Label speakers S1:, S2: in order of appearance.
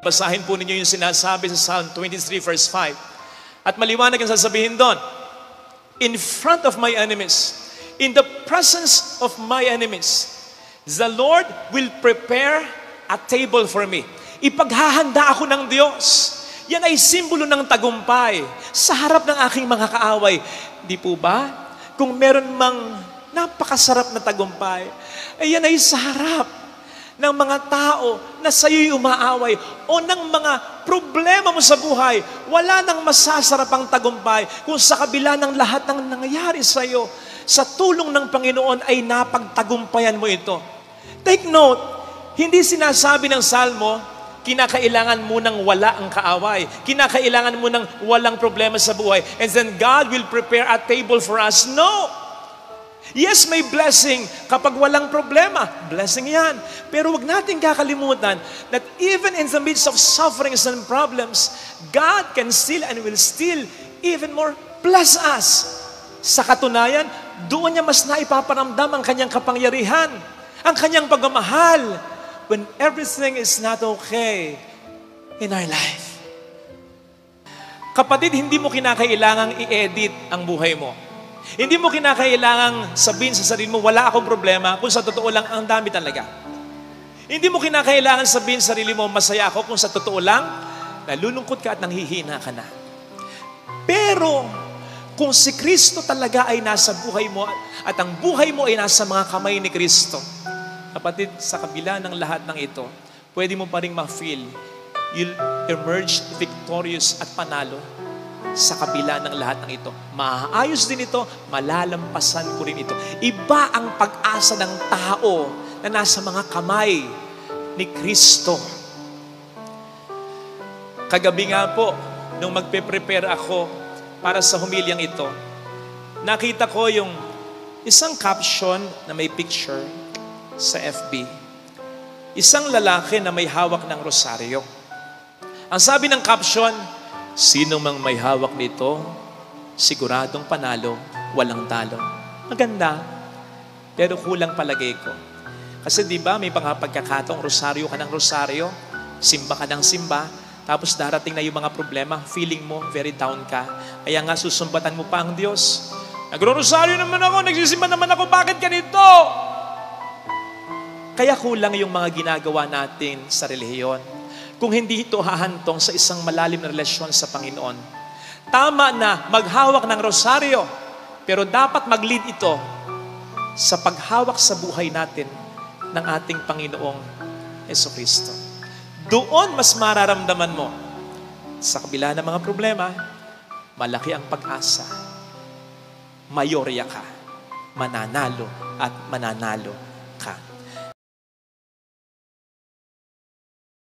S1: Basahin po ninyo yung sinasabi sa Psalm 23 verse 5. At maliwanag ang sasabihin doon. In front of my enemies, in the presence of my enemies, the Lord will prepare a table for me. Ipaghahanda ako ng Diyos. Yan ay simbolo ng tagumpay sa harap ng aking mga kaaway. Di po ba? Kung meron mang napakasarap na tagumpay, ay yan ay sa harap ng mga tao na sa'yo'y umaaway o ng mga problema mo sa buhay. Wala nang masasarap ang tagumpay kung sa kabila ng lahat ng nangyayari sa'yo, sa tulong ng Panginoon ay napagtagumpayan mo ito. Take note, hindi sinasabi ng Salmo, kinakailangan mo nang wala ang kaaway. Kinakailangan mo nang walang problema sa buhay. And then God will prepare a table for us. No! Yes, may blessing kapag walang problema. Blessing yan. Pero wag natin kakalimutan that even in the midst of sufferings and problems, God can still and will still even more bless us. Sa katunayan, doon niya mas naipaparamdam ang kanyang kapangyarihan, ang kanyang pagmamahal when everything is not okay in our life. Kapatid, hindi mo kinakailangang i-edit ang buhay mo. Hindi mo kinakailangang sabihin sa sarili mo, wala akong problema, kung sa totoo lang, ang dami talaga. Hindi mo kinakailangan sabihin sa sarili mo, masaya ako, kung sa totoo lang, nalulungkot ka at nanghihina ka na. Pero, kung si Kristo talaga ay nasa buhay mo, at ang buhay mo ay nasa mga kamay ni Kristo, kapatid, sa kabila ng lahat ng ito, pwede mo pa rin ma-feel, you'll emerge victorious at panalo sa kabila ng lahat ng ito. Maayos din ito, malalampasan ko rin ito. Iba ang pag-asa ng tao na nasa mga kamay ni Kristo. Kagabi nga po, nung magpe-prepare ako para sa humilyang ito, nakita ko yung isang caption na may picture sa FB. Isang lalaki na may hawak ng rosaryo. Ang sabi ng caption, sino mang may hawak nito, siguradong panalo, walang talo. Maganda, pero kulang palagay ko. Kasi di ba may mga pagkakataong rosaryo ka ng rosaryo, simba ka ng simba, tapos darating na yung mga problema, feeling mo very down ka. Kaya nga susumbatan mo pa ang Diyos. Nagro-rosaryo naman ako, nagsisimba naman ako, bakit ganito? Kaya kulang yung mga ginagawa natin sa relihiyon. Kung hindi ito hahantong sa isang malalim na relasyon sa Panginoon. Tama na maghawak ng rosaryo, pero dapat mag-lead ito sa paghawak sa buhay natin ng ating Panginoong Jesucristo. Doon mas mararamdaman mo, sa kabila ng mga problema, malaki ang pag-asa. Mayorya ka, mananalo at mananalo ka.